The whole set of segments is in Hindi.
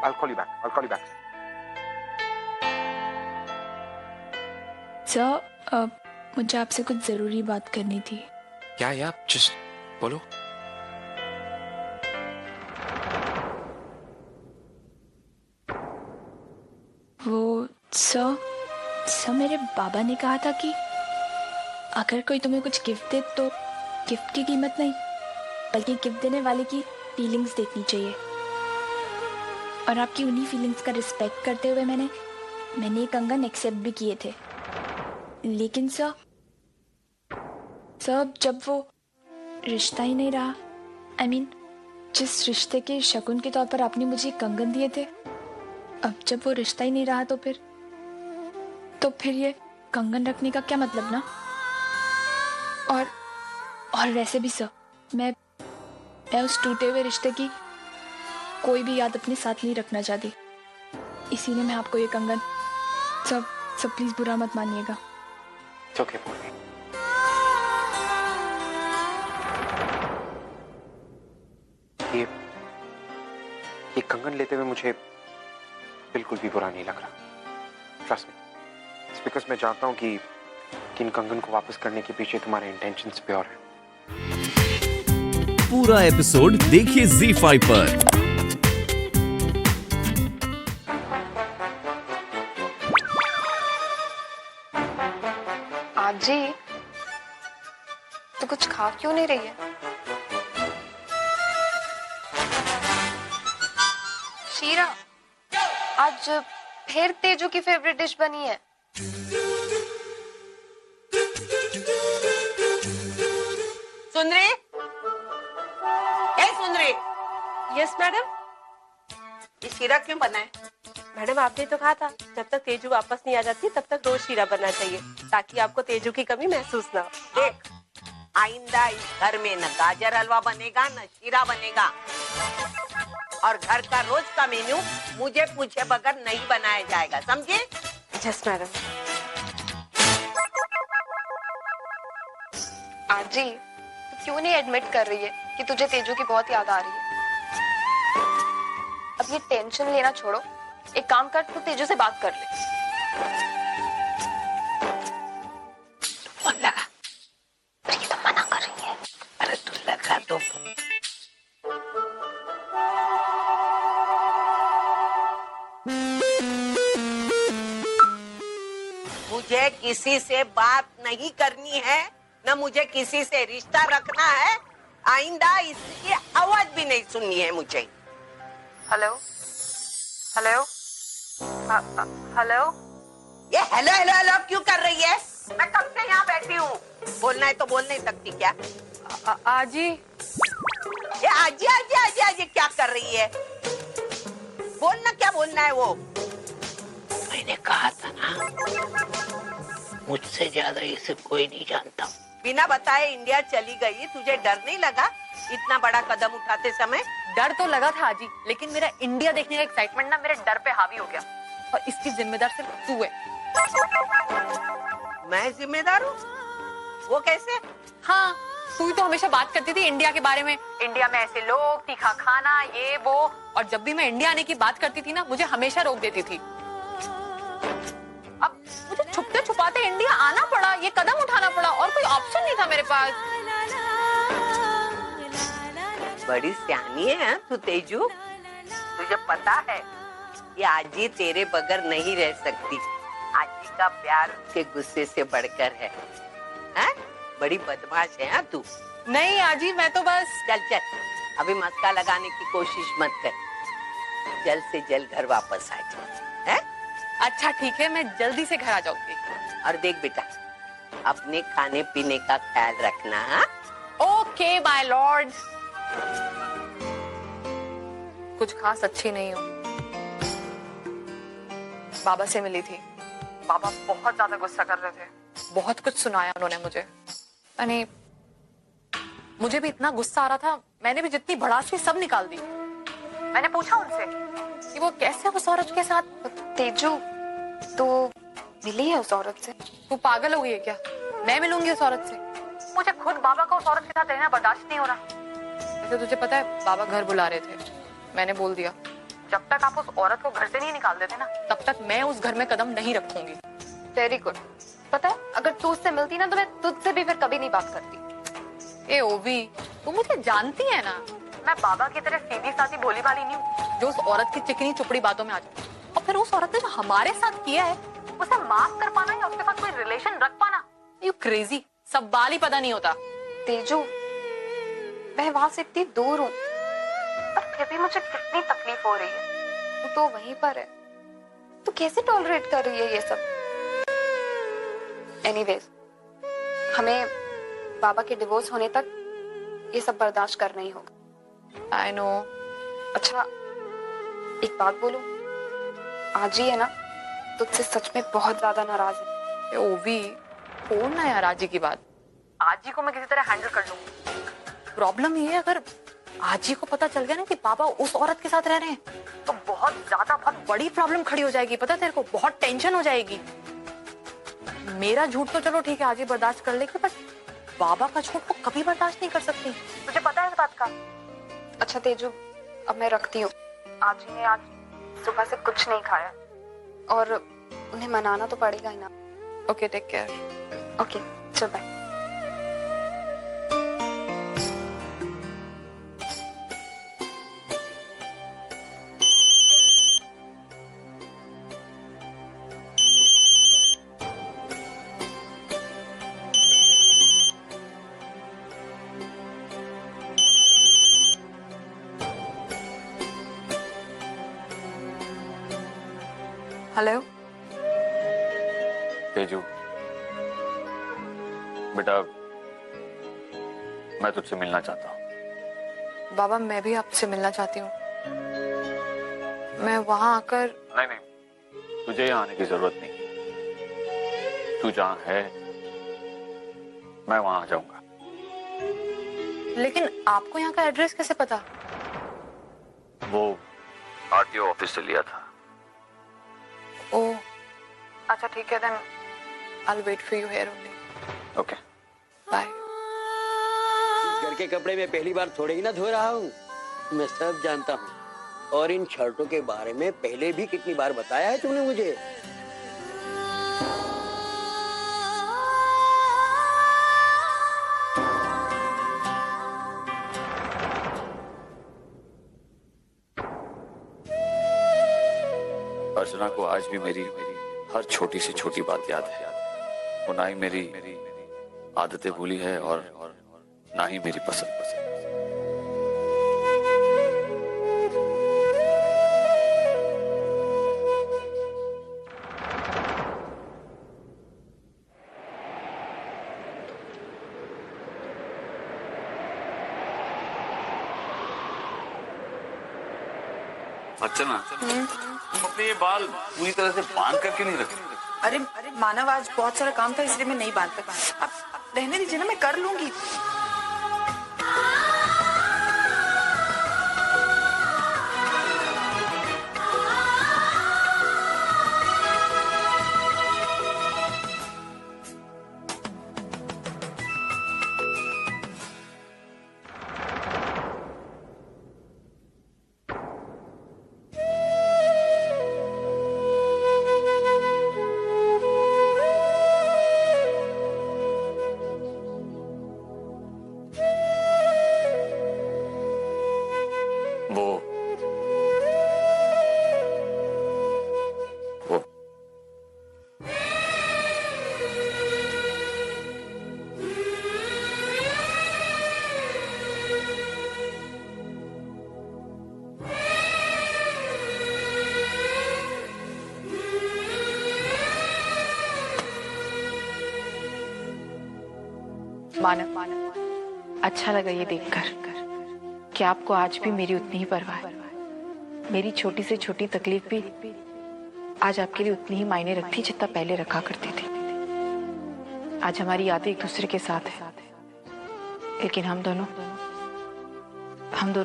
I'll call you back. I'll call you back. Sir, मुझे आपसे कुछ जरूरी बात करनी थी। क्या यार, just बोलो। वो सर मेरे बाबा ने कहा था कि अगर कोई तुम्हें कुछ गिफ्ट दे तो गिफ्ट की कीमत नहीं बल्कि गिफ्ट देने वाले की फीलिंग्स देखनी चाहिए। और आपकी उन्हीं फीलिंग्स का रिस्पेक्ट करते हुए मैंने ये कंगन एक्सेप्ट भी किए थे। लेकिन सर जब वो रिश्ता ही नहीं रहा, I mean, जिस रिश्ते के शगुन के तौर पर आपने मुझे कंगन दिए थे, अब जब वो रिश्ता ही नहीं रहा तो फिर ये कंगन रखने का क्या मतलब ना। और वैसे भी सर मैं उस टूटे हुए रिश्ते की कोई भी याद अपने साथ नहीं रखना चाहती। इसीलिए मैं आपको ये कंगन सब प्लीज बुरा मत मानिएगा। It's okay, Purvi. ये कंगन लेते हुए मुझे बिल्कुल भी बुरा नहीं लग रहा। Trust me. It's because मैं जानता हूँ कि इन कंगन को वापस करने के पीछे तुम्हारे इंटेंशंस प्योर हैं। पूरा एपिसोड देखिए ZEE5 पर। आजी, तो कुछ खा क्यों नहीं रही है? शीरा, आज फिर तेजू की फेवरेट डिश बनी है। सुंदरी, सुंदरी। Yes madam. ये शीरा क्यों बना है? मैडम आपने तो कहा था जब तक तेजू वापस नहीं आ जाती तब तक रोज शीरा बनना चाहिए ताकि आपको तेजू की कमी महसूस ना हो। देख, आइंदा इस घर में न गाजर हलवा बनेगा न शीरा बनेगा, और घर का रोज का मेन्यू मुझे पूछे बगैर नहीं बनाया जाएगा, समझे? Yes madam. आजी, तू क्यों नहीं एडमिट कर रही है कि तुझे तेजू की बहुत याद आ रही है? अब ये टेंशन लेना छोड़ो, एक काम कर, तू तेजू से बात कर ले। फोन लगा। ये तो मना कर रही है। अरे तू लगा तो। मुझे किसी से बात नहीं करनी है, न मुझे किसी से रिश्ता रखना है। आइंदा इसकी आवाज भी नहीं सुननी है मुझे। Hello hello hello. ये हेलो हेलो हेलो क्यों कर रही है? मैं कब से यहाँ बैठी हूँ। बोलना है तो बोल नहीं सकती क्या? आजी, ये आजी आजी आजी आजी क्या कर रही है? बोलना, क्या बोलना है वो? मैंने कहा था ना, मुझसे ज्यादा इसे कोई नहीं जानता। बिना बताए इंडिया चली गई, तुझे डर नहीं लगा इतना बड़ा कदम उठाते समय? डर तो लगा था आजी, लेकिन मेरा इंडिया देखने का एक्साइटमेंट ना मेरे डर पे हावी हो गया, और इसकी जिम्मेदार सिर्फ तू है। मैं जिम्मेदार हूँ? वो कैसे? हाँ, तू ही तो हमेशा बात करती थी इंडिया के बारे में, इंडिया में ऐसे लोग, तीखा खाना, ये वो, और जब भी मैं इंडिया आने की बात करती थी ना, मुझे हमेशा रोक देती थी। अब मुझे छुपते छुपाते इंडिया आना पड़ा, ये कदम उठाना पड़ा, और कोई ऑप्शन नहीं था मेरे पास। बड़ी सियानी है तू तेजू। तुझे पता है ये आजी तेरे बगैर नहीं रह सकती। आजी का प्यार उसके गुस्से से बढ़कर है। हैं? बड़ी बदमाश है हाँ तू। नहीं आजी, मैं तो बस। चल चल, अभी मस्का लगाने की कोशिश मत कर। जल्द से जल्द घर वापस आ जा। हैं? अच्छा ठीक है, मैं जल्दी से घर आ जाऊंगी। और देख बेटा, अपने खाने पीने का ख्याल रखना। हाँ? Okay my Lord. कुछ खास अच्छी नहीं हूँ। बाबा से मिली थी, बाबा बहुत ज्यादा गुस्सा कर रहे थे, बहुत कुछ सुनाया उन्होंने मुझे। यानी मुझे भी इतना गुस्सा आ रहा था, मैंने भी जितनी भड़ास थी सब निकाल दी। मैंने पूछा उनसे कि वो कैसे उस औरत के साथ। तेजू तो मिली है उस औरत से? तू पागल हो गई है क्या? मैं मिलूंगी उस औरत से? मुझे खुद बाबा का उस औरत के साथ रहना बर्दाश्त नहीं हो रहा। वैसे तुझे पता है बाबा घर बुला रहे थे, मैंने बोल दिया जब तक आप उस औरत को घर से नहीं निकाल देते ना, तब तक मैं उस घर में कदम नहीं रखूंगी। Very good. पता है, अगर तू उससे मिलती ना तो मैं तुझसे भी फिर कभी नहीं बात करती। ए ओवी, तू मुझे जानती है ना, मैं बाबा की तरह सीधी सादी भोली भाली नहीं हूँ जो उस औरत की चिकनी चुपड़ी बातों में आ जाए। और फिर उस औरत ने जो हमारे साथ किया है उसे माफ कर पाना या उसके साथ कोई रिलेशन रख पाना, यू क्रेजी, सब बाल ही पता नहीं होता। तेजू, मैं वहां से इतनी दूर हूँ पर फिर भी मुझे कितनी तकलीफ हो रही है। तू तो वहीं पर है, तू कैसे टॉलरेट कर रही है ये सब? एनीवेज, हमें बाबा के डिवोर्स होने तक ये सब बर्दाश्त करना ही होगा। I know. अच्छा, एक बात बोलूं, आज ही है ना तुझसे सच में बहुत ज्यादा नाराज है। ए ओवी, छोड़ ना यार आजी की बात, आजी को मैं किसी तरह हैंडल कर लूंगी। प्रॉब्लम ये है, अगर आजी को पता चल गया ना कि पापा उस औरत के साथ रह रहे हैं तो बहुत बड़ी प्रॉब्लम खड़ी हो जाएगी। पता है तेरे को, बहुत टेंशन हो जाएगी। मेरा झूठ तो चलो ठीक है, आजी बर्दाश्त कर लेगी, बट बाबा का झूठ वो कभी बर्दाश्त नहीं कर सकती, तुझे पता है इस बात का। अच्छा तेजू, अब मैं रखती हूँ। आजी ने आज सुबह से कुछ नहीं खाया और उन्हें मनाना तो पड़ेगा ही ना। Okay, take care. ओके, चल बाय। हेलो तेजू, बेटा मैं तुझसे मिलना चाहता हूँ। बाबा, मैं भी आपसे मिलना चाहती हूँ। मैं वहां आकर नहीं, तुझे यहाँ आने की जरूरत नहीं। तू जहाँ है मैं वहां आ जाऊंगा। लेकिन आपको यहाँ का एड्रेस कैसे पता? वो आरटीओ ऑफिस से लिया था। ओह, अच्छा ठीक है, then I will wait for you here only. Okay, bye. इस घर के कपड़े में पहली बार थोड़े ही ना धो रहा हूँ, मैं सब जानता हूँ। और इन शर्टों के बारे में पहले भी कितनी बार बताया है तूने मुझे। अर्चना को आज भी मेरी हर छोटी से छोटी बात याद है। वो ना ही मेरी आदतें भूली है और ना ही मेरी पसंद। अर्चना, तुम अपने ये बाल पूरी तरह से बांध करके नहीं रखे? अरे मानव, आज बहुत सारा काम था इसलिए मैं नहीं बांध पाई। अब रहने दीजिए ना, मैं कर लूंगी। मानव, अच्छा लगा ये देखकर कि आपको आज भी मेरी उतनी ही परवाह है। मेरी छोटी से छोटी तकलीफ भी आज आपके लिए उतनी ही मायने रखती जितना पहले रखा करती थी। आज हमारी यादें एक दूसरे के साथ है, लेकिन हम दोनों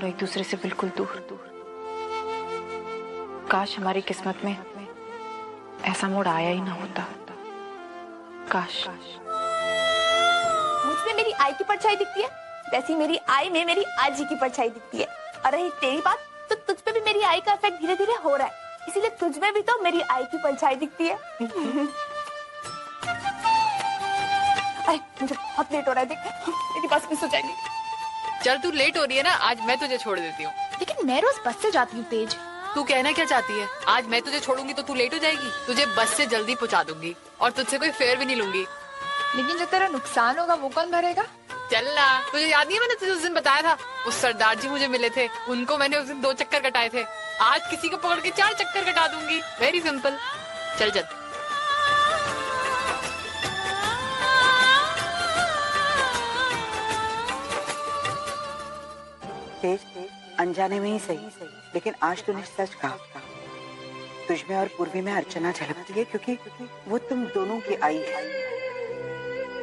एक दूसरे से बिल्कुल दूर। काश हमारी किस्मत में ऐसा मोड़ आया ही ना होता। काश। मुझमें मेरी आई की परछाई दिखती है, वैसी मेरी आई में मेरी आजी की परछाई दिखती है। और रही तेरी बात, तो तुझ पे भी मेरी आई का इफेक्ट धीरे धीरे हो रहा है, इसीलिए तुझ में भी तो मेरी आई की परछाई दिखती है। अरे मुझे बहुत लेट हो रहा है, देख मेरी बस मिस हो जाएगी। चल तू लेट हो रही है ना, आज मैं तुझे छोड़ देती हूँ। लेकिन मैं रोज बस से जाती हूँ तेज। तू कहना क्या चाहती है? आज मैं तुझे छोड़ूंगी तो तू लेट हो जाएगी। तुझे बस से जल्दी पहुँचा दूंगी और तुझसे कोई फेयर भी नहीं लूंगी। लेकिन जो तेरा नुकसान होगा वो कौन भरेगा? चल ना, तुझे याद नहीं है मैंने तुझे उस दिन बताया था, उस सरदार जी मुझे मिले थे, उनको मैंने उस दिन 2 चक्कर कटाए थे। आज किसी को पकड़ के 4 चक्कर कटा दूंगी। Very simple. चल चल। तेज, अनजाने में ही सही, लेकिन आज तूने सच कहा। तुझमें और पूर्वी में अर्चना झलकती है क्योंकि वो तुम दोनों की आई है।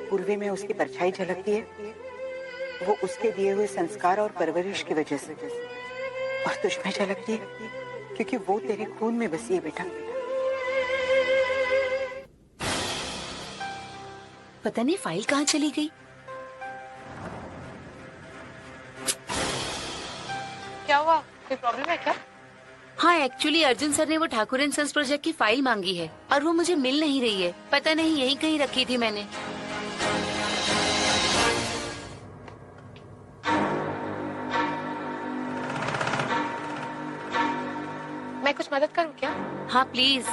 पूर्वी में उसकी परछाई झलकती है, वो उसके दिए हुए संस्कार और परवरिश की वजह से, और तुझमें झलकती है क्योंकि वो तेरे खून में बसी है बेटा। पता नहीं फाइल कहाँ चली गई। क्या हुआ, कोई प्रॉब्लम है क्या? हाँ, एक्चुअली अर्जुन सर ने वो ठाकुर एंड सन्स प्रोजेक्ट की फाइल मांगी है और वो मुझे मिल नहीं रही है। पता नहीं यहीं कहीं रखी थी मैंने। मैं कुछ मदद करूँ क्या? हाँ प्लीज।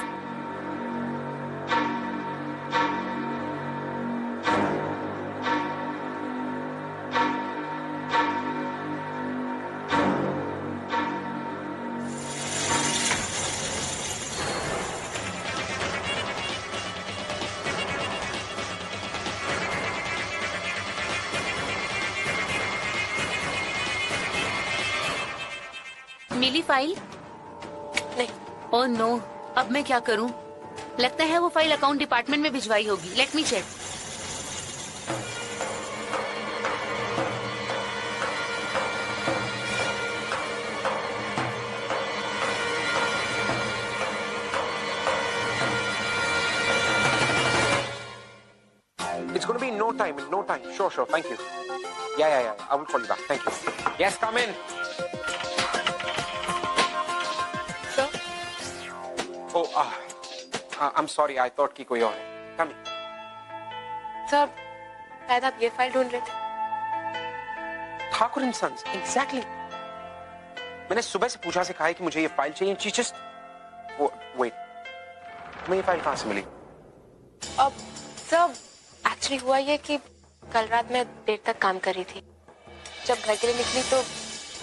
Milli file? नहीं। ओह नो, अब मैं क्या करूं? लगता है वो फाइल अकाउंट डिपार्टमेंट में भिजवाई होगी। Let me check. It's going to be in no time, in no time. Sure. Thank you. Yeah. I will call you back. Thank you. Yes, come in. Sir? Oh, I'm sorry. I thought कि कोई और है. Come in. सर, शायद आप ये फाइल ढूंढ रहे थे। Thakur and sons, exactly. मैंने सुबह से पूजा से कहा है कि मुझे ये फाइल चाहिए। She just wait. मैं ये फाइल कहाँ से मिली? अब सर, एक्चुअली हुआ ये कि कल रात मैं देर तक काम कर रही थी। जब घर के लिए निकली तो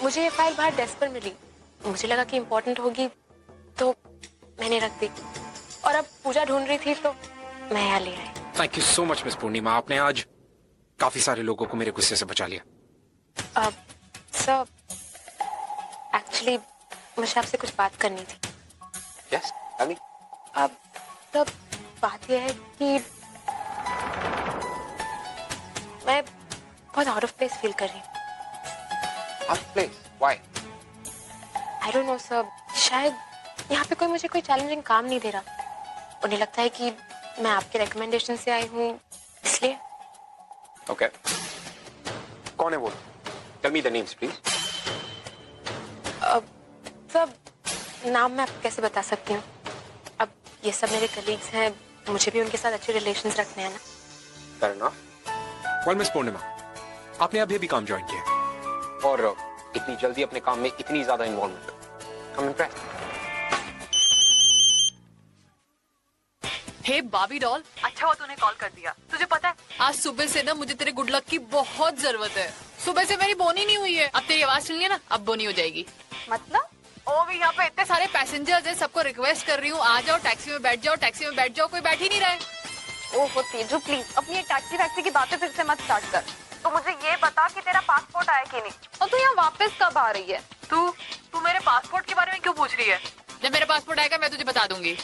मुझे ये फाइल बाहर डेस्क पर मिली। मुझे लगा कि इम्पोर्टेंट होगी तो मैंने रख दी, और अब पूजा ढूंढ रही थी तो मैं यहाँ ले आई। Thank you so much, Miss पूर्णिमा। आपने आज काफी सारे लोगों को मेरे गुस्से से बचा लिया। अब सर, एक्चुअली मुझे आपसे कुछ बात करनी थी। Yes, tell me. अब तो बात यह है कि मैं बहुत आउट ऑफ प्लेस फील कर रही हूँ। Out of place? Why? I don't know sir, शायद यहाँ पे कोई मुझे कोई चैलेंजिंग काम नहीं दे रहा। उन्हें लगता है कि मैं आपके रिकमेंडेशन से आई हूँ इसलिए। Okay. कौन है वो? Tell me the names, please. अब सब नाम मैं आपको कैसे बता सकती हूँ? अब ये सब मेरे कलीग्स हैं, मुझे भी उनके साथ अच्छे रिलेशंस रखने हैं ना। Fair enough. Well, Miss पूर्णिमा, आपने अभी काम ज्वाइन किया और इतनी जल्दी अपने काम में इतनी ज्यादा इन्वॉल्वमेंट। I'm impressed. हे बाबी डॉल, अच्छा हुआ तूने कॉल कर दिया। तुझे पता है आज सुबह से ना मुझे तेरे गुड लक की बहुत जरूरत है। सुबह से मेरी बोनी नहीं हुई है। अब तेरी आवाज सुन लिया ना, अब बोनी हो जाएगी। मतलब? ओ भी यहाँ पे इतने सारे पैसेंजर्स हैं, सबको रिक्वेस्ट कर रही हूँ आ जाओ, टैक्सी में बैठ जाओ, टैक्सी में बैठ जाओ। कोई बैठ ही नहीं रहा है। ओहो तेजू, प्लीज अपनी ये टैक्सी की बातें फिर से मत स्टार्ट कर। तो मुझे ये बता कि तेरा पासपोर्ट आया कि नहीं, और तू यहाँ वापस कब आ रही है? तू मेरे पासपोर्ट के बारे में क्यों पूछ रही है? जब मेरा पासपोर्ट आएगा मैं तुझे बता दूंगी।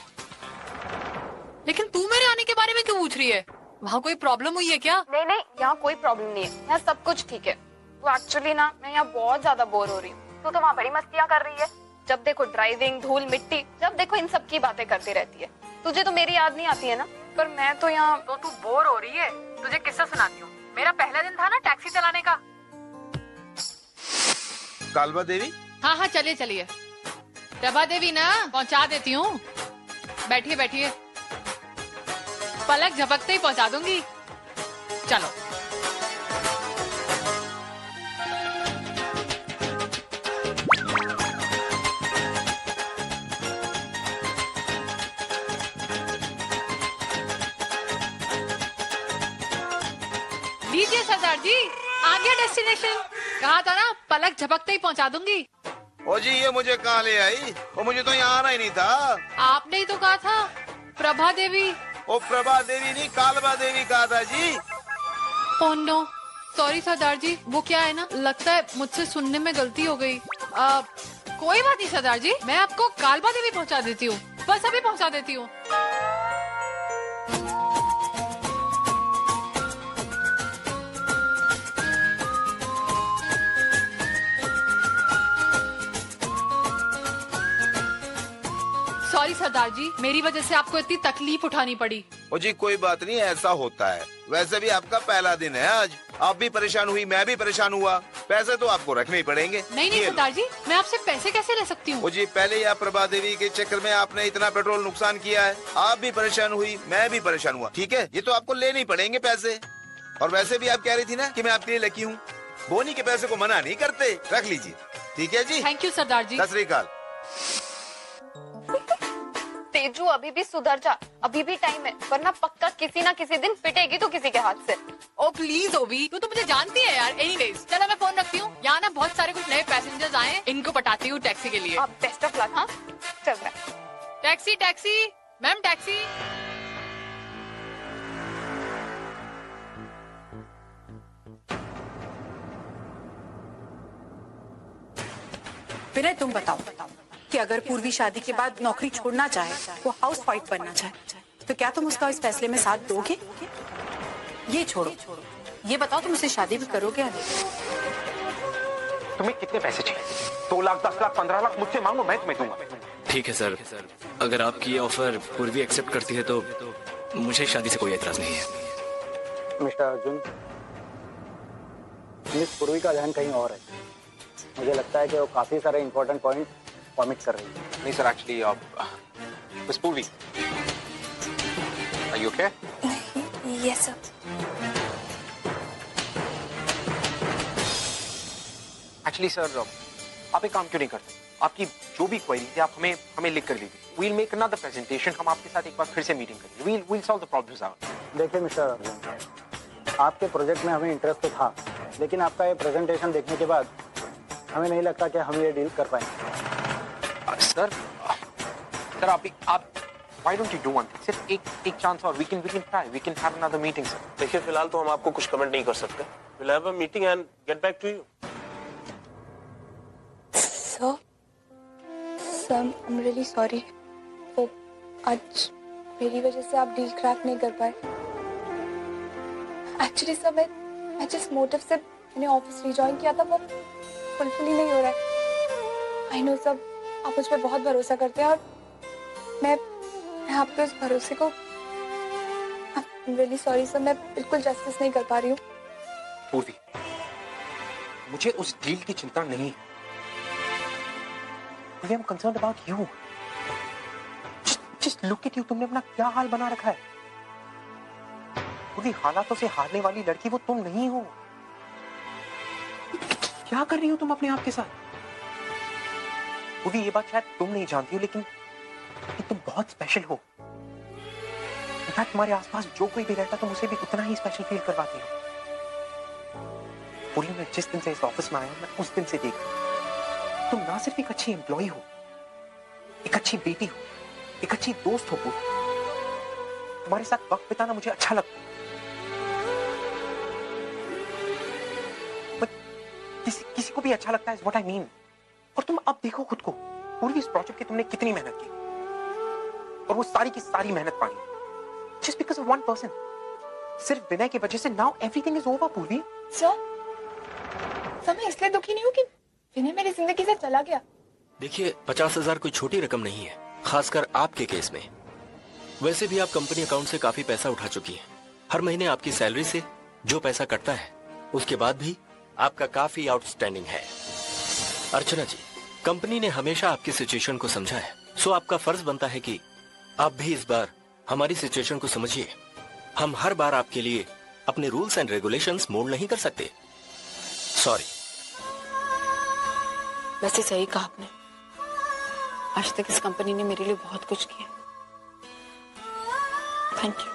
लेकिन तू मेरे आने के बारे में क्यों पूछ रही है? वहाँ कोई प्रॉब्लम हुई है क्या? नहीं, यहाँ कोई प्रॉब्लम नहीं है, यहाँ सब कुछ ठीक है। वो एक्चुअली ना, मैं यहाँ बहुत ज्यादा बोर हो रही हूँ। तू तो वहाँ बड़ी मस्तियाँ कर रही है। जब देखो ड्राइविंग, धूल मिट्टी, जब देखो इन सब की बातें करती रहती है। तुझे तो मेरी याद नहीं आती है ना? पर मैं तो यहाँ। तो तू बोर हो रही है? तुझे किस्सा सुनाती हूँ। मेरा पहला दिन था ना टैक्सी चलाने का। कालबा देवी? हाँ चलिए। प्रभा देवी ना पहुंचा देती हूँ। बैठिए बैठिए, पलक झपकते ही पहुंचा दूंगी। चलो। लीजिए सरदार जी, आ गया डेस्टिनेशन। कहा था ना पलक झपकते ही पहुंचा दूंगी। ओ जी, ये मुझे कहाँ ले आई? वो मुझे तो यहाँ आना ही नहीं था। आपने ही तो कहा था प्रभा देवी। ओ प्रभा देवी नहीं, कालबा देवी कहा था जी। ओह नो, सॉरी सरदार जी, वो क्या है ना, लगता है मुझसे सुनने में गलती हो गई। कोई बात नहीं सरदार जी, मैं आपको कालबा देवी पहुंचा देती हूँ, बस अभी पहुंचा देती हूँ। सॉरी सरदार जी, मेरी वजह से आपको इतनी तकलीफ उठानी पड़ी। ओ जी कोई बात नहीं, ऐसा होता है। वैसे भी आपका पहला दिन है आज, आप भी परेशान हुई, मैं भी परेशान हुआ। पैसे तो आपको रखने ही पड़ेंगे। नहीं सरदार जी, मैं आपसे पैसे कैसे ले सकती हूँ? ओ जी, पहले ही आप प्रभा देवी के चक्कर में आपने इतना पेट्रोल नुकसान किया है। आप भी परेशान हुई, मैं भी परेशान हुआ, ठीक है? ये तो आपको लेने ही पड़ेंगे पैसे। और वैसे भी आप कह रही थी ना कि मैं आपके लिए लकी हूँ। बोनी के पैसे को मना नहीं करते, रख लीजिए। ठीक है जी, थैंक यू सरदार जी। सत श्री अकाल। तेजू अभी भी सुधर जा, अभी भी टाइम है, वरना पक्का किसी ना किसी दिन पिटेगी तो किसी के हाथ से। ओ प्लीज ओवी, तू तो मुझे जानती है यार। एनीवेज, चलो मैं फोन रखती हूँ। यहाँ ना बहुत सारे कुछ नए पैसेंजर्स आए, इनको पटाती हूँ टैक्सी के लिए। अब बेस्ट ऑफ लक। हाँ चल रहा। Taxi taxi, ma'am taxi. Vinay तुम बताओ कि अगर पूर्वी शादी के बाद नौकरी छोड़ना चाहे, वो हाउस वाइफ बनना चाहे, तो क्या तुम उसका इस फैसले में साथ दोगे? ये छोड़ो, ये बताओ तुम उससे शादी भी करोगे या नहीं? तुम्हें कितने पैसे चाहिए? 2 लाख, 10 लाख, 15 लाख मुझसे मांगो, मैं तुम्हें दूंगा। ठीक है सर, अगर आपकी ये ऑफर पूर्वी एक्सेप्ट करती है तो मुझे शादी से कोई एतराज नहीं है। मिस्टर अर्जुन, मिस पूर्वी का ध्यान कहीं और है। मुझे लगता है कि वो काफी सारे इंपॉर्टेंट पॉइंट कमिट कर रही है। नहीं sir, actually miss Purvi, are you okay? Yes sir. Actually sir, आप एक काम क्यों नहीं करते? आपकी जो भी क्वेरी थी आप हमें लिख कर दीजिए। वील मेक अनदर प्रेजेंटेशन, हम आपके साथ एक बार फिर से मीटिंग करेंगे। We'll solve the problems out. देखिए मिस्टर अर्जुन, आपके प्रोजेक्ट में हमें इंटरेस्ट तो था, लेकिन आपका ये प्रेजेंटेशन देखने के बाद हमें नहीं लगता कि हम ये डील कर पाएंगे। सर आप why don't you do one thing? सिर्फ एक चांस और we can try, we can have another meeting sir. देखिए फिलहाल तो हम आपको कुछ कमेंट नहीं कर सकते। We'll have a meeting and get back to you. Sir I'm really sorry। तो आज मेरी वजह से आप डील क्रैक नहीं कर पाए। एक्चुअली सर मैं जिस मोटिव से मैंने ऑफिस रिजॉइन किया था वो फुलफिल ही नहीं हो रहा है। आई नो सर, आप मुझ पर बहुत भरोसा करते हैं और मैं आपके उस भरोसे को I'm really sorry सर, मैं बिल्कुल जस्टिस नहीं कर पा रही हूँ। पूर्वी, मुझे उस डील की चिंता नहीं। I'm concerned about you. Just look at you, तुमने अपना क्या हाल बना रखा है। पूरी हालातों से हारने वाली लड़की वो तुम नहीं हो। क्या कर रही हो तुम अपने आप के साथ? पूरी ये बात शायद तुम नहीं जानती हो, लेकिन तुम बहुत स्पेशल हो। इनफैक्ट तुम्हारे आसपास जो कोई भी रहता तुम उसे भी उतना ही स्पेशल फील करवाती हो। पूरी मैं जिस दिन से इस ऑफिस में आया हूं, मैं उस दिन से देख रहा हूं तुम ना सिर्फ एक अच्छी एम्प्लॉय हो, एक अच्छी बेटी हो, एक अच्छी दोस्त हो। पूरी तुम्हारे साथ वक्त बिताना मुझे अच्छा लगता है। किसी को भी अच्छा लगता है, व्हाट आई मीन। और तुम अब देखो खुद को, पूरी इस प्रोजेक्ट की तुमने कितनी मेहनत की और वो सारी की सारी मेहनत पानी just because of one person, सिर्फ विनय की वजह से। Now everything is over. पूर्वी सर मैं इसलिए दुखी नहीं हूँ कि विनय मेरी जिंदगी से चला गया। देखिए 50,000 कोई छोटी रकम नहीं है, खासकर आपके केस में। वैसे भी आप कंपनी अकाउंट से काफी पैसा उठा चुकी हैं। हर महीने आपकी सैलरी से जो पैसा कटता है उसके बाद भी आपका काफी आउटस्टैंडिंग है। अर्चना जी, कंपनी ने हमेशा आपकी सिचुएशन को समझा है, सो आपका फर्ज बनता है कि आप भी इस बार हमारी सिचुएशन को समझिए। हम हर बार आपके लिए अपने रूल्स एंड रेगुलेशंस मोड़ नहीं कर सकते। सॉरी। वैसे सही कहा आपने, आज तक इस कंपनी ने मेरे लिए बहुत कुछ किया। Thank you.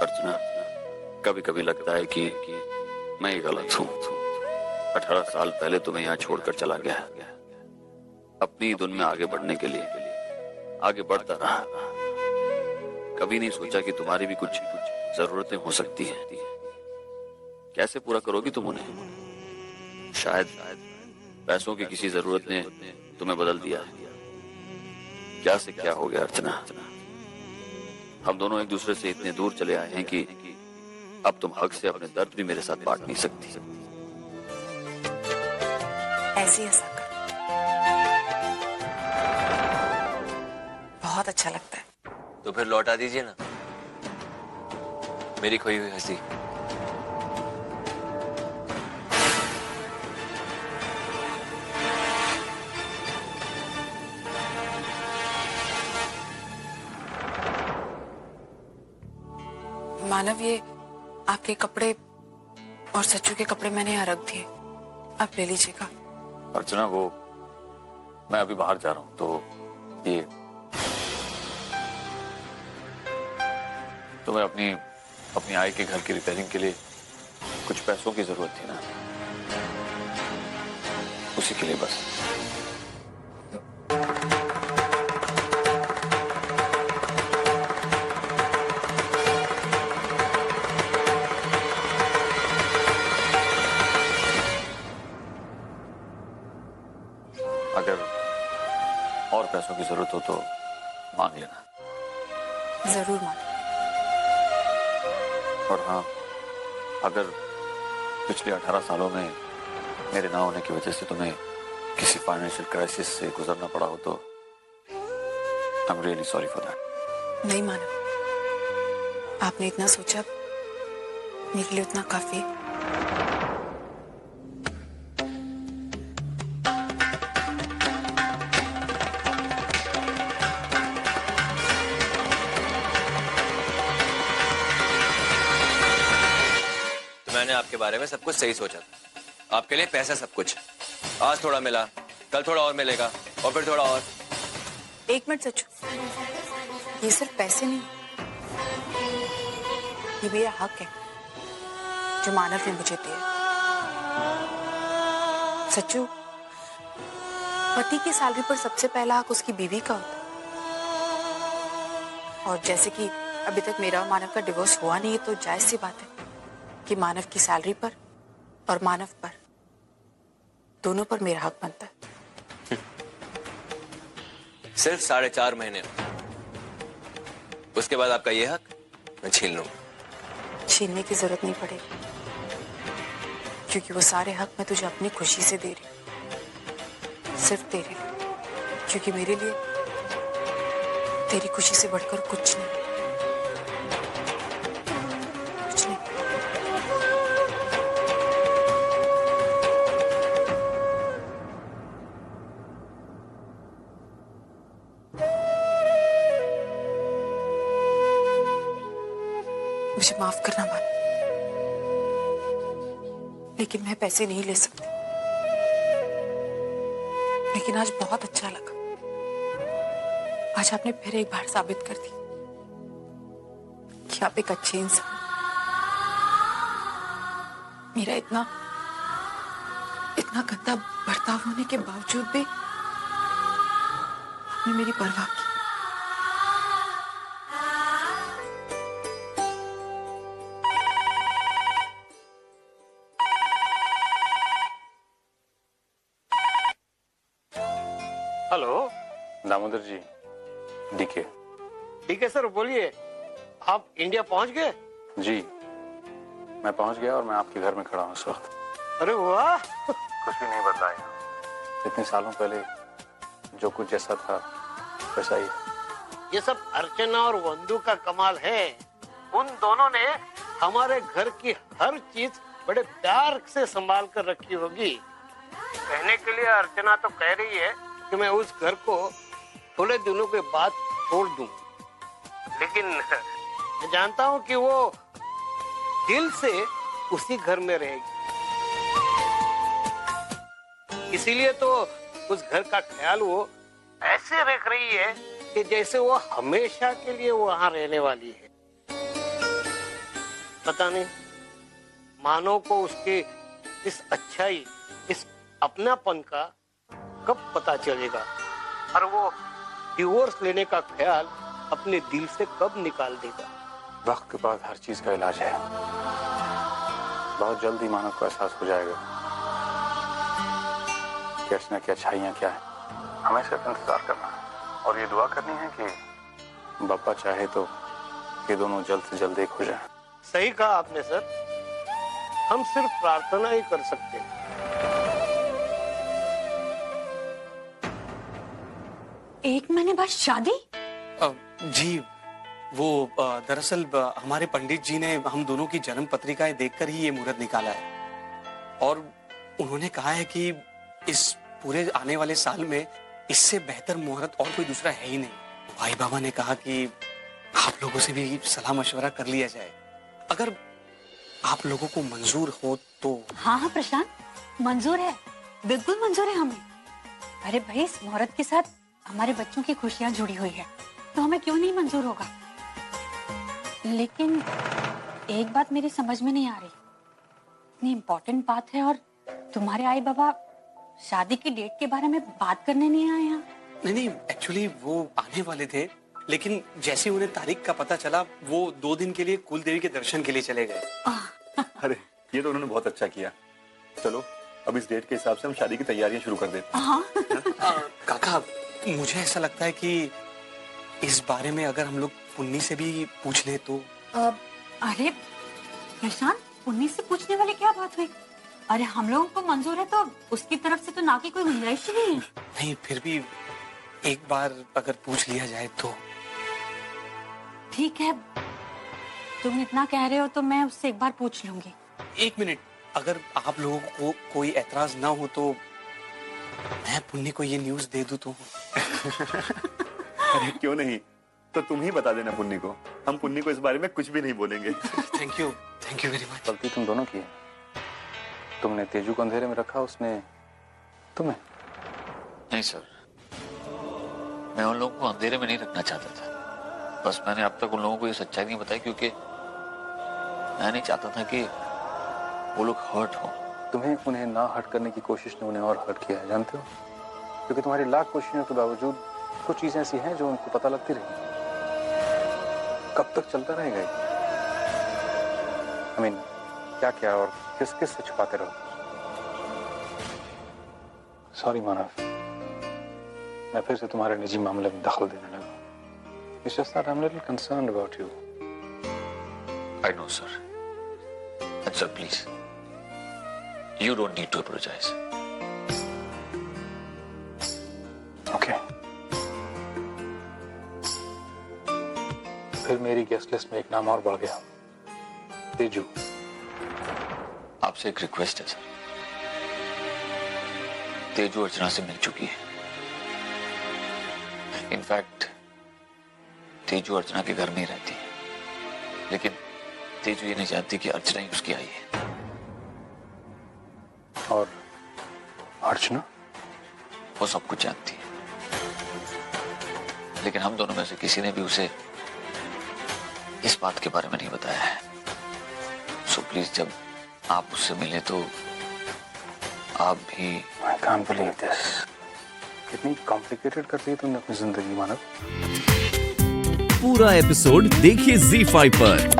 अर्चना, कभी कभी लगता है कि मैं ही गलत हूँ। 18 साल पहले तुम्हें यहाँ छोड़कर चला गया, अपनी धुन में आगे बढ़ने के लिए आगे बढ़ता रहा। कभी नहीं सोचा कि तुम्हारी भी कुछ जरूरतें हो सकती हैं। कैसे पूरा करोगी तुम उन्हें? शायद पैसों की किसी जरूरत ने तुम्हें बदल दिया। क्या से क्या हो गया अर्चना? हम दोनों एक दूसरे से इतने दूर चले आए हैं कि अब तुम हक से अपने दर्द भी मेरे साथ बांट नहीं सकती। ऐसी ऐसा कर, बहुत अच्छा लगता है। तो फिर लौटा दीजिए ना मेरी खोई हुई हंसी। मानव, ये आपके कपड़े और सच्चू के कपड़े मैंने यहाँ रख दिए, आप ले लीजिएगा। अर्चना, वो मैं अभी बाहर जा रहा हूँ, तो ये तुम्हें अपनी आई के घर की रिपेयरिंग के लिए कुछ पैसों की जरूरत थी ना, उसी के लिए बस। अगर और पैसों की जरूरत हो तो मांग लेना। जरूर मांग। और हाँ, अगर पिछले 18 सालों में मेरे ना होने की वजह से तुम्हें किसी फाइनेंशियल क्राइसिस से गुजरना पड़ा हो तो I am really sorry for that. नहीं मानव, आपने इतना सोचा मेरे लिए उतना काफी है। मैंने आपके बारे में सब कुछ सही सोचा था। आपके लिए पैसा सब कुछ। आज थोड़ा मिला, कल थोड़ा और मिलेगा, और फिर थोड़ा और। एक मिनट सच्चू, ये सिर्फ पैसे नहीं, ये मेरा हक है जो मानव ने मुझे दिया। सच्चू, पति की सैलरी पर सबसे पहला हक उसकी बीवी का होता है। और जैसे कि अभी तक मेरा और मानव का डिवोर्स हुआ नहीं है, तो जायज सी बात है कि मानव की सैलरी पर और मानव पर, दोनों पर मेरा हक बनता है। सिर्फ 4.5 महीने, उसके बाद आपका ये हक मैं छीन लूंगा। छीनने की जरूरत नहीं पड़ेगी, क्योंकि वो सारे हक मैं तुझे अपनी खुशी से दे रही हूँ, सिर्फ तेरे लिए, क्योंकि मेरे लिए तेरी खुशी से बढ़कर कुछ नहीं, कुछ नहीं। मुझे माफ करना मानव, लेकिन मैं पैसे नहीं ले सकती। लेकिन आज बहुत अच्छा लगा, आज आपने फिर एक बार साबित कर दी कि आप एक अच्छे इंसान। मेरा इतना गंदा बर्ताव होने के बावजूद भी आपने मेरी परवाह की। हेलो दामोदर जी, डीके। ठीक है सर, बोलिए। आप इंडिया पहुंच गए? जी, मैं पहुंच गया और मैं आपके घर में खड़ा हूँ इस वक्त। अरे वाह, कुछ भी नहीं बदला है। इतने सालों पहले जो कुछ जैसा था वैसा ही है। ये सब अर्चना और वंदू का कमाल है। उन दोनों ने हमारे घर की हर चीज बड़े प्यार से संभाल कर रखी होगी। कहने के लिए अर्चना तो कह रही है कि मैं उस घर को थोड़े दिनों के बाद छोड़ दूं, लेकिन मैं जानता हूं कि वो दिल से उसी घर में रहेगी। इसीलिए तो उस घर का ख्याल वो ऐसे रख रही है कि जैसे वो हमेशा के लिए वहां रहने वाली है। पता नहीं मानव को उसके इस अच्छाई, इस अपनापन का कब पता चलेगा और वो डिवोर्स लेने का ख्याल अपने दिल से कब निकाल देगा। वक्त के बाद हर चीज का इलाज है। बहुत जल्दी मानव को एहसास हो जाएगा कि अर्चना की अच्छाइयाँ क्या है। हमें सिर्फ इंतजार करना है और ये दुआ करनी है कि बाबा चाहे तो ये दोनों जल्द से जल्द एक हो जाए। सही कहा आपने सर, हम सिर्फ प्रार्थना ही कर सकते हैं। एक महीने बाद शादी? जी वो दरअसल हमारे पंडित जी ने हम दोनों की जन्म पत्रिकाएं देखकर ही ये मुहूर्त निकाला है और उन्होंने कहा है कि इस पूरे आने वाले साल में इससे बेहतर मुहूर्त और कोई दूसरा है ही नहीं। भाई बाबा ने कहा कि आप लोगों से भी सलाह मशवरा कर लिया जाए, अगर आप लोगों को मंजूर हो तो। हाँ हाँ प्रशांत, मंजूर है, बिल्कुल मंजूर है हमें। अरे भाई, इस मुहूर्त के साथ हमारे बच्चों की खुशियां जुड़ी हुई है, तो हमें क्यों नहीं मंजूर होगा। लेकिन एक बात मेरी समझ में नहीं आ रही, इतनी इम्पोर्टेंट बात है और तुम्हारे आई बाबा शादी की डेट के बारे में बात करने नहीं आए यहाँ। नहीं, एक्चुअली वो आने वाले थे, लेकिन जैसे उन्हें तारीख का पता चला वो 2 दिन के लिए कुल देवी के दर्शन के लिए चले गए। अरे ये तो उन्होंने बहुत अच्छा किया। चलो अब इस डेट के हिसाब से हम शादी की तैयारियां शुरू कर देते हैं। काका, मुझे ऐसा लगता है कि इस बारे में अगर हम लोग पुन्नी से भी पूछ ले तो। अरे प्रशांत, पुन्नी से पूछने वाली क्या बात हुई? अरे हम लोगों को मंजूर है तो उसकी तरफ से तो ना की कोई गुंजाइश ही नहीं है। नहीं, फिर भी एक बार अगर पूछ लिया जाए तो। ठीक है, तुम इतना कह रहे हो तो मैं उससे एक बार पूछ लूंगी। 1 मिनट, अगर आप लोगों को कोई एतराज ना हो तो मैं पुन्नी को ये न्यूज़ दे दूं तो। अरे क्यों नहीं, तो तुम ही बता देना पुन्नी को, हम पुन्नी को इस बारे में कुछ भी नहीं बोलेंगे। Thank you very much. गलती तुम दोनों की है। तुमने तेजू को अंधेरे में रखा, उसने तुम्हें। नहीं सर, मैं उन लोगों को अंधेरे में नहीं रखना चाहता था। बस मैंने अब तक उन लोगों को ये सच्चाई नहीं बताई क्योंकि मैं नहीं चाहता था कि वो लोग हर्ट हो। तुम्हें उन्हें ना हर्ट करने की कोशिश ने उन्हें और हर्ट किया है, जानते हो? क्योंकि तुम्हारी लाख कोशिशों के बावजूद कुछ चीजें ऐसी हैं जो उनको पता लगती रही। कब तक चलता रहेगा ये? I mean, क्या क्या और किस किस से छुपाते रहो? सॉरी मानव, मैं फिर से तुम्हारे निजी मामले में दखल देने लगा। It's just that I'm a little concerned about you. I know, sir. And sir, please, you don't need to apologize. Okay. फिर मेरी गेस्ट लिस्ट में एक नाम और बढ़ गया, तेजू। आपसे एक रिक्वेस्ट है सर, तेजू अर्चना से मिल चुकी है। इनफैक्ट तेजू अर्चना के घर में ही रहती है, लेकिन तेजू ये नहीं जानती कि अर्चना ही उसकी आई है। और अर्चना? वो सब कुछ जानती है, लेकिन हम दोनों में से किसी ने भी उसे इस बात के बारे में नहीं बताया है। सो प्लीज, जब आप उससे मिले तो आप भी। I can't believe this. कितनी कॉम्प्लिकेटेड कर दी तुमने अपनी जिंदगी मानव। पूरा एपिसोड देखिए ZEE5 पर।